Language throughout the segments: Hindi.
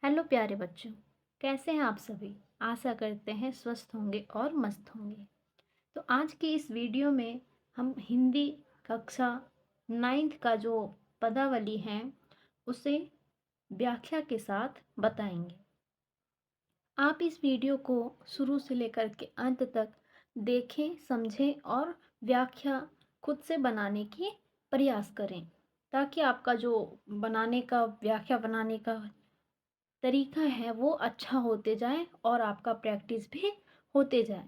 हेलो प्यारे बच्चों। कैसे हैं आप सभी। आशा करते हैं स्वस्थ होंगे और मस्त होंगे। तो आज की इस वीडियो में हम हिंदी कक्षा 9th का जो पदावली है उसे व्याख्या के साथ बताएंगे। आप इस वीडियो को शुरू से लेकर के अंत तक देखें, समझें और व्याख्या खुद से बनाने की प्रयास करें, ताकि आपका जो बनाने का व्याख्या बनाने का तरीका है वो अच्छा होते जाए और आपका प्रैक्टिस भी होते जाए।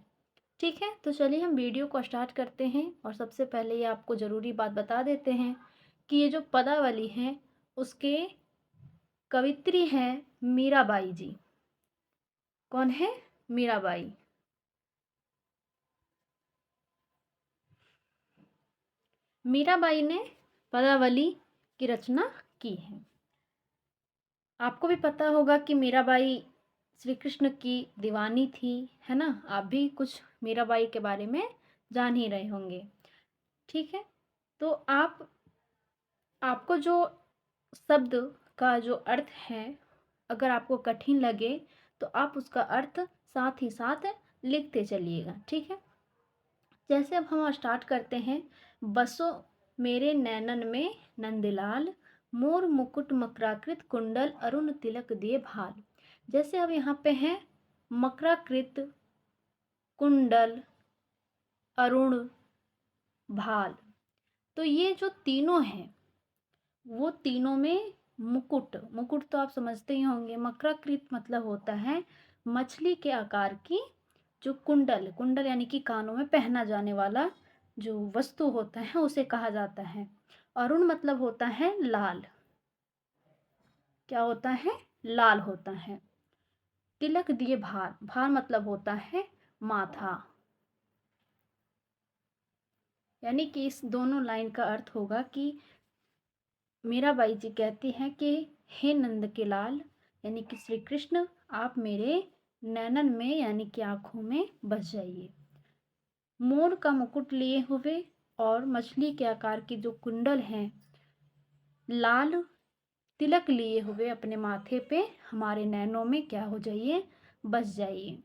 ठीक है, तो चलिए हम वीडियो को स्टार्ट करते हैं। और सबसे पहले ये आपको ज़रूरी बात बता देते हैं कि ये जो पदावली है उसके कवित्री हैं मीराबाई जी। कौन है? मीराबाई। मीराबाई ने पदावली की रचना की है। आपको भी पता होगा कि मीराबाई श्री कृष्ण की दीवानी थी, है ना। आप भी कुछ मीराबाई के बारे में जान ही रहे होंगे। ठीक है, तो आपको जो शब्द का जो अर्थ है, अगर आपको कठिन लगे तो आप उसका अर्थ साथ ही साथ लिखते चलिएगा। ठीक है, जैसे अब हम स्टार्ट करते हैं। बसो मेरे नैनन में नंदलाल, मोर मुकुट मकराकृत कुंडल अरुण तिलक दिए भाल। जैसे अब यहाँ पे है मकराकृत, कुंडल, अरुण, भाल। तो ये जो तीनों हैं वो तीनों में मुकुट, मुकुट तो आप समझते ही होंगे। मकराकृत मतलब होता है मछली के आकार की जो कुंडल, कुंडल यानी कि कानों में पहना जाने वाला जो वस्तु होता है उसे कहा जाता है। अरुण मतलब होता है लाल। क्या होता है? लाल होता है। तिलक दिए भार, भार मतलब होता है माथा। यानी कि इस दोनों लाइन का अर्थ होगा कि मीराबाई जी कहती हैं कि हे नंद के लाल, यानी कि श्री कृष्ण, आप मेरे नैनन में यानी कि आँखों में बस जाइए। मोर का मुकुट लिए हुए और मछली के आकार की जो कुंडल हैं, लाल तिलक लिए हुए अपने माथे पे हमारे नैनों में क्या हो जाइए? बस जाइए।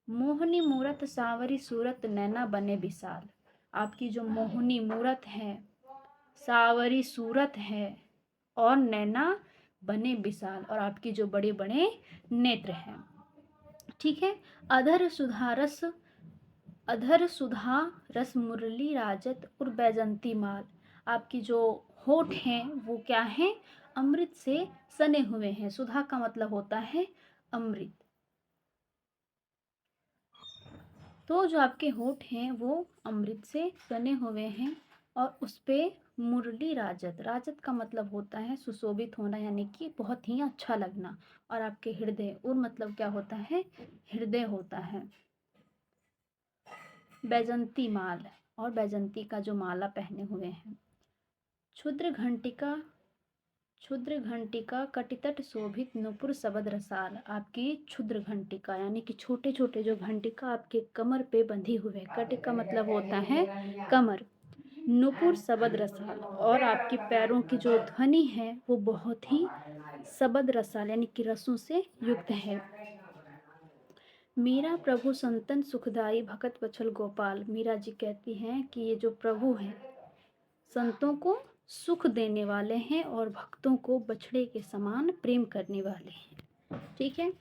मोहनी मूरत सावरी सूरत नैना बने विशाल। आपकी जो मोहनी मूरत है, सावरी सूरत है और नैना बने विशाल, और आपकी जो बड़े बड़े नेत्र हैं। ठीक है। अधर सुधारस, अधर सुधा रस मुरली राजत और बैजंती माल। आपकी जो होठ हैं वो क्या हैं? अमृत से सने हुए हैं। सुधा का मतलब होता है अमृत। तो जो आपके होठ हैं वो अमृत से सने हुए हैं और उस पे मुरली राजत, राजत का मतलब होता है सुशोभित होना, यानी कि बहुत ही अच्छा लगना। और आपके हृदय, उर मतलब क्या होता है? हृदय होता है। बैजंती माल, और बैजंती का जो माला पहने हुए हैं। क्षुद्र घंटिका, क्षुद्र घंटिका कटितट शोभित नुपुर सबद रसाल। आपकी क्षुद्र घंटिका यानी कि छोटे छोटे जो घंटिका आपके कमर पे बंधी हुए, कट का मतलब होता है कमर। नुपुर सबद रसाल, और आपके पैरों की जो ध्वनि है वो बहुत ही सबद रसाल यानी कि रसों से युक्त है। मीरा प्रभु संतन सुखदाई भगत वत्सल गोपाल। मीरा जी कहती हैं कि ये जो प्रभु हैं संतों को सुख देने वाले हैं और भक्तों को बछड़े के समान प्रेम करने वाले हैं। ठीक है,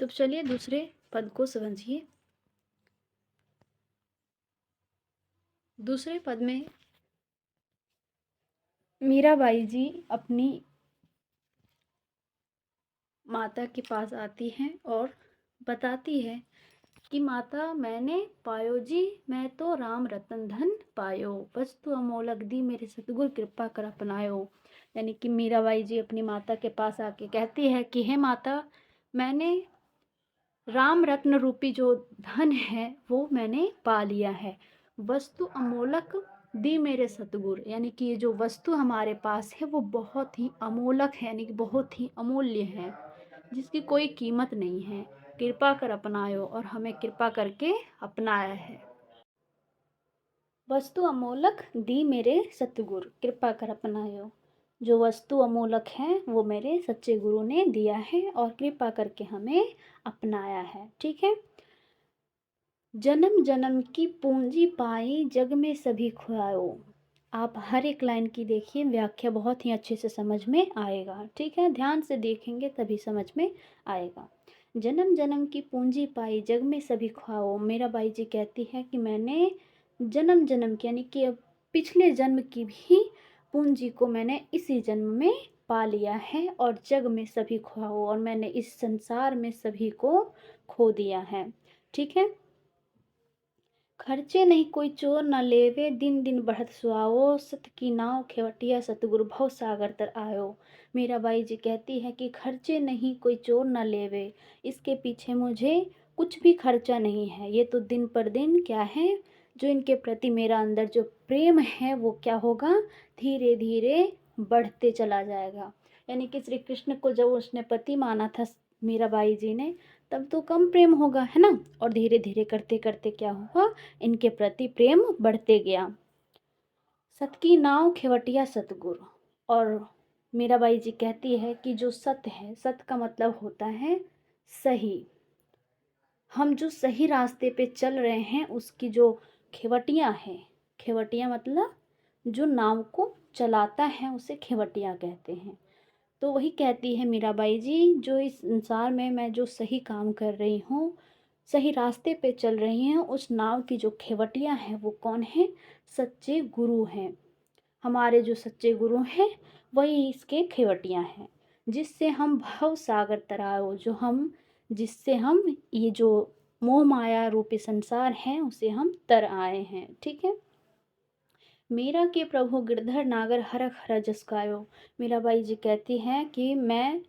तो चलिए दूसरे पद को समझिए। दूसरे पद में मीराबाई जी अपनी माता के पास आती हैं और बताती है कि माता मैंने पायो जी, मैं तो राम रतन धन पायो, वस्तु अमोलक दी मेरे सतगुर कृपा कर अपनायो। यानी कि मीराबाई जी अपनी माता के पास आके कहती है कि हे माता, मैंने राम रत्न रूपी जो धन है वो मैंने पा लिया है। वस्तु अमोलक दी मेरे सतगुर, यानी कि ये जो वस्तु हमारे पास है वो बहुत ही अमोलक है, यानी कि बहुत ही अमूल्य है, जिसकी कोई कीमत नहीं है। कृपा कर अपनायो, और हमें कृपा करके अपनाया है। वस्तु अमोलक दी मेरे सतगुर कृपा कर अपनायो। जो वस्तु अमूलक है वो मेरे सच्चे गुरु ने दिया है और कृपा करके हमें अपनाया है। ठीक है। जन्म जन्म की पूंजी पाई जग में सभी खोयाओ। आप हर एक लाइन की देखिए, व्याख्या बहुत ही अच्छे से समझ में आएगा। ठीक है, ध्यान से देखेंगे तभी समझ में आएगा। जन्म जन्म की पूंजी पाई जग में सभी खोयाओ। मेरा बाई जी कहती है कि मैंने जन्म जन्म की यानी कि अब पिछले जन्म की भी पूंजी को मैंने इसी जन्म में पा लिया है और जग में सभी खोयाओ, और मैंने इस संसार में सभी को खो दिया है। ठीक है। खर्चे नहीं कोई चोर न लेवे, दिन दिन बढ़त सुआओ, सत की नाव खेवटिया सतगुरु भव सागर तर आयो। मीराबाई जी कहती है कि खर्चे नहीं कोई चोर न लेवे, इसके पीछे मुझे कुछ भी खर्चा नहीं है। ये तो दिन पर दिन क्या है, जो इनके प्रति मेरा अंदर जो प्रेम है वो क्या होगा, धीरे धीरे बढ़ते चला जाएगा। यानी कि श्री कृष्ण को जब उसने पति माना था मीराबाई जी ने, तब तो कम प्रेम होगा, है ना। और धीरे धीरे करते करते क्या हुआ, इनके प्रति प्रेम बढ़ते गया। सत की नाव खेवटिया सतगुरु। और मीराबाई जी कहती है कि जो सत है, सत का मतलब होता है सही। हम जो सही रास्ते पे चल रहे हैं उसकी जो खेवटियाँ है, खेवटिया मतलब जो नाव को चलाता है उसे खेवटिया कहते हैं। तो वही कहती है मीराबाई जी, जो इस संसार में मैं जो सही काम कर रही हूँ, सही रास्ते पे चल रही हैं, उस नाव की जो खेवटियाँ हैं वो कौन है, सच्चे गुरु हैं। हमारे जो सच्चे गुरु हैं वही इसके खेवटियाँ हैं, जिससे हम भव सागर तराओ, जो हम जिससे हम ये जो मोह माया रूपी संसार है उसे हम तर आए हैं। ठीक है। मीरा के प्रभु गिरधर नागर हरख हर जस गायो। मीराबाई जी कहती हैं कि मैं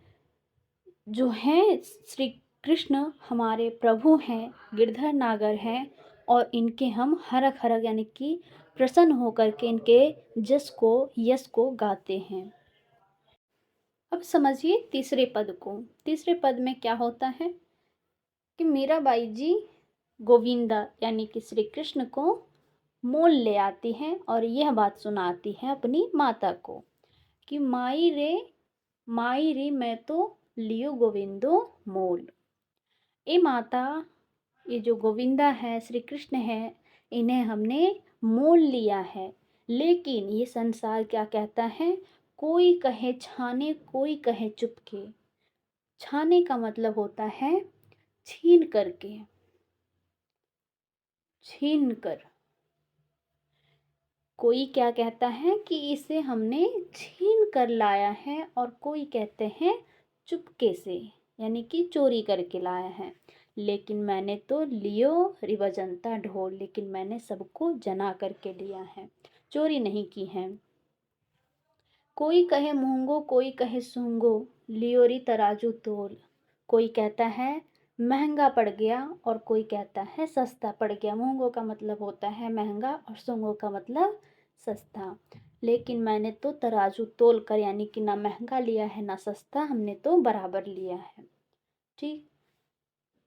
जो है श्री कृष्ण हमारे प्रभु हैं, गिरधर नागर हैं, और इनके हम हरख हरख यानी कि प्रसन्न होकर के इनके जस को यश को गाते हैं। अब समझिए तीसरे पद को। तीसरे पद में क्या होता है कि मीराबाई जी गोविंदा यानी कि श्री कृष्ण को मोल ले आती हैं और यह बात सुनाती है अपनी माता को कि माई रे मैं तो लियो गोविंदो मोल। ए माता, ये जो गोविंदा है, श्री कृष्ण है, इन्हें हमने मोल लिया है। लेकिन ये संसार क्या कहता है, कोई कहे छाने कोई कहे चुपके। छाने का मतलब होता है छीन करके, छीन कर। कोई क्या कहता है कि इसे हमने छीन कर लाया है, और कोई कहते हैं चुपके से यानी कि चोरी करके लाया है। लेकिन मैंने तो लियो रिवजंता ढोल, लेकिन मैंने सबको जना करके लिया है, चोरी नहीं की है। कोई कहे मूंगो कोई कहे सूंगो, लियोरी तराजू तोल। कोई कहता है महंगा पड़ गया और कोई कहता है सस्ता पड़ गया। मूंगो का मतलब होता है महंगा और सूंगो का मतलब सस्ता। लेकिन मैंने तो तराजू तोल कर यानी कि ना महंगा लिया है ना सस्ता, हमने तो बराबर लिया है। ठीक।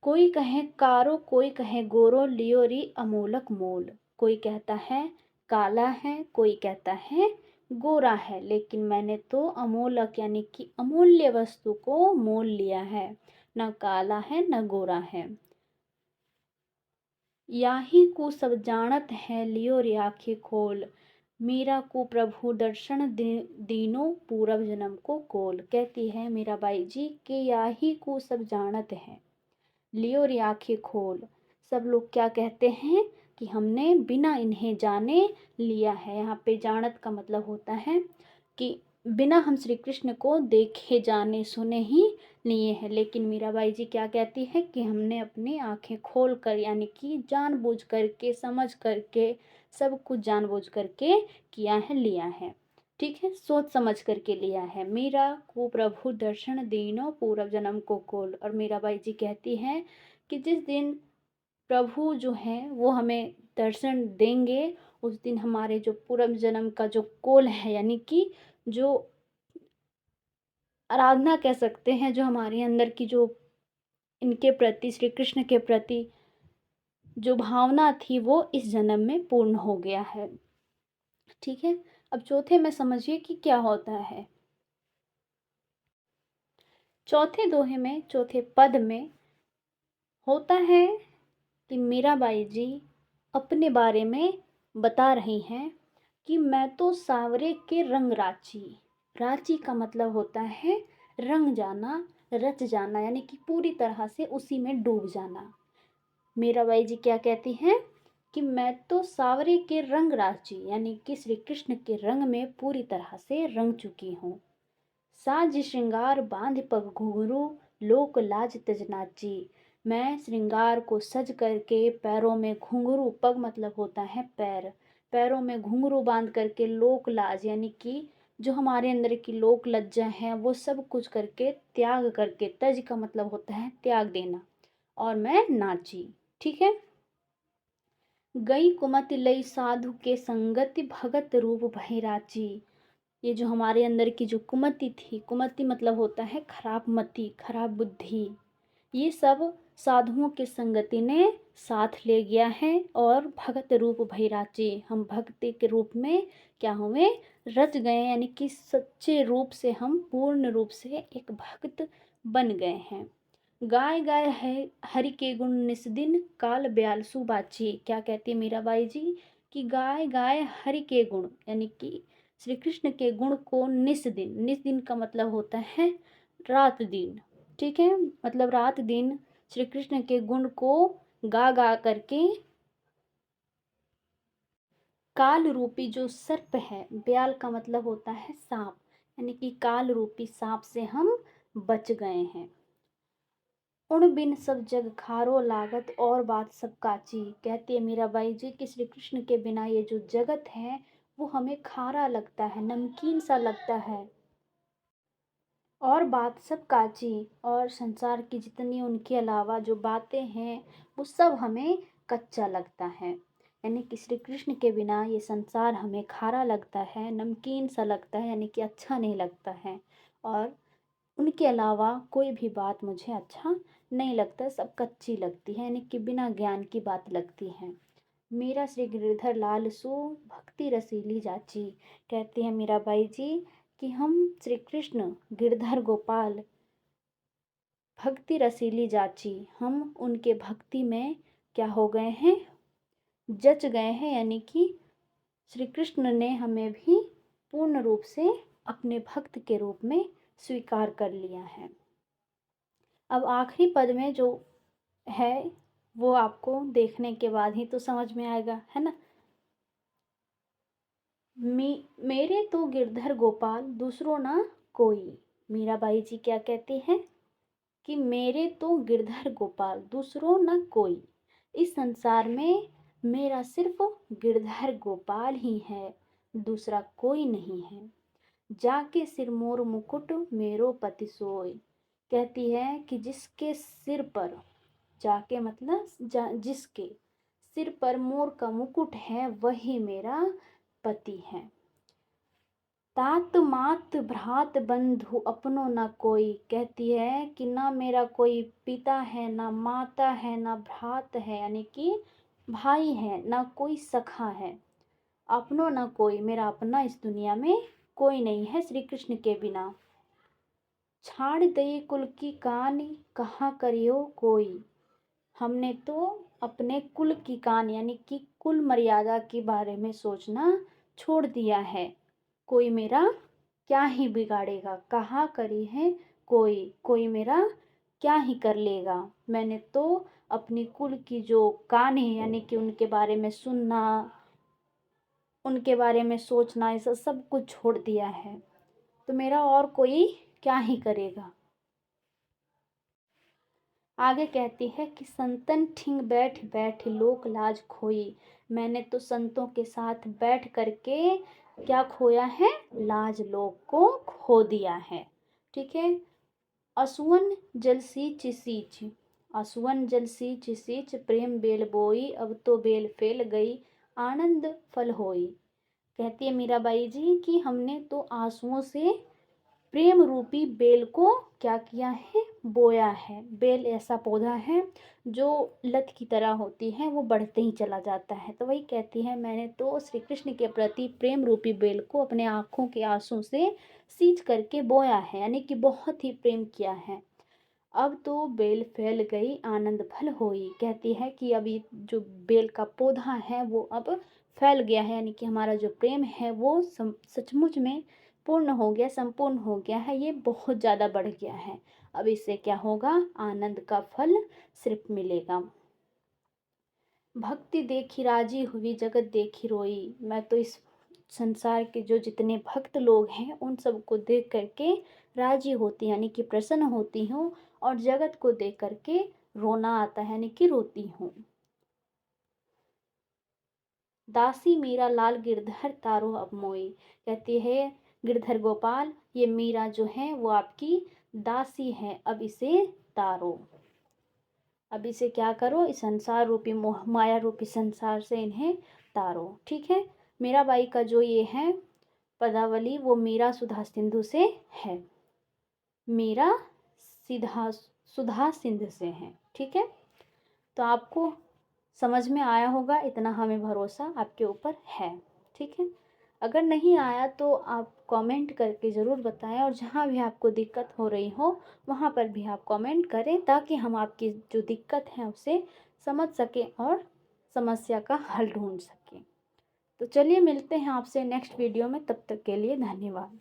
कोई कहे कारो कोई कहे गोरो, लियो री अमोलक मोल। कोई कहता है काला है कोई कहता है गोरा है, लेकिन मैंने तो अमोलक यानी कि अमूल्य वस्तु को मोल लिया है, न काला है न गोरा है। याही को सब जानत है, लियो रे आँखें खोल। मीरा को प्रभु दर्शन दीनो पूरब जन्म को कोल। कहती है मीराबाई जी कि याही को सब जानत है, लियो रे आँखें खोल। सब लोग क्या कहते हैं कि हमने बिना इन्हें जाने लिया है। यहाँ पे जानत का मतलब होता है कि बिना हम श्री कृष्ण को देखे जाने सुने ही लिए हैं। लेकिन मीराबाई जी क्या कहती है कि हमने अपनी आंखें खोल कर यानी कि जानबूझ करके समझ करके सब कुछ जानबूझ करके किया है, लिया है। ठीक है, सोच समझ करके लिया है। मीरा को प्रभु दर्शन दीनो पूर्व जन्म को कोल। और मीराबाई जी कहती हैं कि जिस दिन प्रभु जो हैं वो हमें दर्शन देंगे, उस दिन हमारे जो पूर्व जन्म का जो कोल है यानी कि जो आराधना कह सकते हैं, जो हमारे अंदर की जो इनके प्रति श्री कृष्ण के प्रति जो भावना थी वो इस जन्म में पूर्ण हो गया है। ठीक है। अब चौथे में समझिए कि क्या होता है चौथे दोहे में, चौथे पद में होता है कि मीराबाई जी अपने बारे में बता रही हैं कि मैं तो सावरे के रंग राची। राची का मतलब होता है रंग जाना, रच जाना, यानी कि पूरी तरह से उसी में डूब जाना। मीराबाई जी क्या कहती हैं कि मैं तो सावरे के रंग राची, यानी कि श्री कृष्ण के रंग में पूरी तरह से रंग चुकी हूँ। साज श्रृंगार बांध पग घुंघरू, लोक लाज तज नाची। मैं श्रृंगार को सज करके पैरों में घुंघरू, पग मतलब होता है पैर, पैरों में घुंघरू बांध करके लोक लाज, यानी कि जो हमारे अंदर की लोक लज्जा है वो सब कुछ करके त्याग करके, तज का मतलब होता है त्याग देना, और मैं नाची। ठीक है। गई कुमति लई साधु के संगति, भगत रूप भई राची। ये जो हमारे अंदर की जो कुमति थी, कुमति मतलब होता है खराब मति, खराब बुद्धि, ये सब साधुओं के संगति ने साथ ले गया है। और भगत रूप भई राची, हम भक्ति के रूप में क्या हुए, रच गए, यानी कि सच्चे रूप से हम पूर्ण रूप से एक भक्त बन गए हैं। गाय गाय है हरि के गुण निस दिन, काल ब्यालसु बाची। क्या कहती है मीराबाई जी कि गाय गाय हरि के गुण, यानी कि श्री कृष्ण के गुण को निस दिन, निस दिन का मतलब होता है रात दिन। ठीक है, मतलब रात दिन श्री कृष्ण के गुण को गा गा करके काल रूपी जो सर्प है, ब्याल का मतलब होता है सांप, यानी कि काल रूपी सांप से हम बच गए हैं। उन बिन सब जग खारो लागत, और बात सब काची। कहती है मीराबाई जी कि श्री कृष्ण के बिना ये जो जगत है वो हमें खारा लगता है, नमकीन सा लगता है, और बात सब काची, और संसार की जितनी उनके अलावा जो बातें हैं वो सब हमें कच्चा लगता है। यानी कि श्री कृष्ण के बिना ये संसार हमें खारा लगता है, नमकीन सा लगता है, यानी कि अच्छा नहीं लगता है, और उनके अलावा कोई भी बात मुझे अच्छा नहीं लगता, सब कच्ची लगती है, यानी कि बिना ज्ञान की बात लगती है। मेरा श्री गिरधर लाल सो, भक्ति रसीली जाची। कहती है मीराबाई जी कि हम श्री कृष्ण गिरधर गोपाल भक्ति रसीली जाची, हम उनके भक्ति में क्या हो गए हैं, जच गए हैं, यानी कि श्री कृष्ण ने हमें भी पूर्ण रूप से अपने भक्त के रूप में स्वीकार कर लिया है। अब आखिरी पद में जो है वो आपको देखने के बाद ही तो समझ में आएगा, है ना। मेरे तो गिरधर गोपाल दूसरो ना कोई। मीराबाई जी क्या कहती हैं कि मेरे तो गिरधर गोपाल दूसरो ना कोई, इस संसार में मेरा सिर्फ गिरधर गोपाल ही है, दूसरा कोई नहीं है। जाके सिर मोर मुकुट मेरो पति सोय। कहती है कि जिसके सिर पर, जाके मतलब जिसके सिर पर मोर का मुकुट है वही मेरा पति है। तात मात भ्रात बंधु अपनो न कोई। कहती है कि ना मेरा कोई पिता है, ना माता है, ना भ्रात है, यानी कि भाई है, ना कोई सखा है। अपनो न कोई, मेरा अपना इस दुनिया में कोई नहीं है श्री कृष्ण के बिना। छाड़ दई कुल की कहानी कहाँ करियो कोई। हमने तो अपने कुल की कान, यानी कि कुल मर्यादा के बारे में सोचना छोड़ दिया है। कोई मेरा क्या ही बिगाड़ेगा, कहाँ करी है कोई, कोई मेरा क्या ही कर लेगा। मैंने तो अपनी कुल की जो कान है, यानी कि उनके बारे में सुनना, उनके बारे में सोचना, ऐसा सब कुछ छोड़ दिया है, तो मेरा और कोई क्या ही करेगा। आगे कहती है कि संतन ठिंग बैठ बैठ लोक लाज खोई। मैंने तो संतों के साथ बैठ करके क्या खोया है, लाज लोक को खो दिया है। ठीक है। असुवन जल सींच सींच, असुवन जल सींच सींच प्रेम बेल बोई, अब तो बेल फैल गई आनंद फल होई। कहती है मीराबाई जी कि हमने तो आंसुओं से प्रेम रूपी बेल को क्या किया है, बोया है। बेल ऐसा पौधा है जो लत की तरह होती है, वो बढ़ते ही चला जाता है। तो वही कहती है, मैंने तो श्री कृष्ण के प्रति प्रेम रूपी बेल को अपने आँखों के आंसू से सींच करके बोया है, यानी कि बहुत ही प्रेम किया है। अब तो बेल फैल गई आनंद फल होई। कहती है कि अभी जो बेल का पौधा है वो अब फैल गया है, यानी कि हमारा जो प्रेम है वो सचमुच में पूर्ण हो गया, संपूर्ण हो गया है, ये बहुत ज़्यादा बढ़ गया है। अब इससे क्या होगा, आनंद का फल सिर्फ मिलेगा। भक्ति देखी राजी हुई जगत देखी रोई। मैं तो इस संसार के जो जितने भक्त लोग हैं उन सबको देख करके राजी होती, यानी कि प्रसन्न होती हूँ, और जगत को देख करके रोना आता है, यानी कि रोती हूँ। दासी मीरा लाल गिरधर तारो अब मोई। कहती है गिरधर गोपाल, ये मीरा जो है वो आपकी दासी है, अब इसे तारो। अब इसे क्या करो, इस संसार रूपी मोह माया रूपी संसार से इन्हें तारो। ठीक है। मीराबाई का जो ये है पदावली वो मीरा सुधा सिंधु से है। मीरा सीधा सुधा सिंधु से है। ठीक है। तो आपको समझ में आया होगा, इतना हमें भरोसा आपके ऊपर है। ठीक है। अगर नहीं आया तो आप कमेंट करके ज़रूर बताएं, और जहाँ भी आपको दिक्कत हो रही हो वहाँ पर भी आप कमेंट करें, ताकि हम आपकी जो दिक्कत है उसे समझ सकें और समस्या का हल ढूंढ सकें। तो चलिए मिलते हैं आपसे नेक्स्ट वीडियो में, तब तक के लिए धन्यवाद।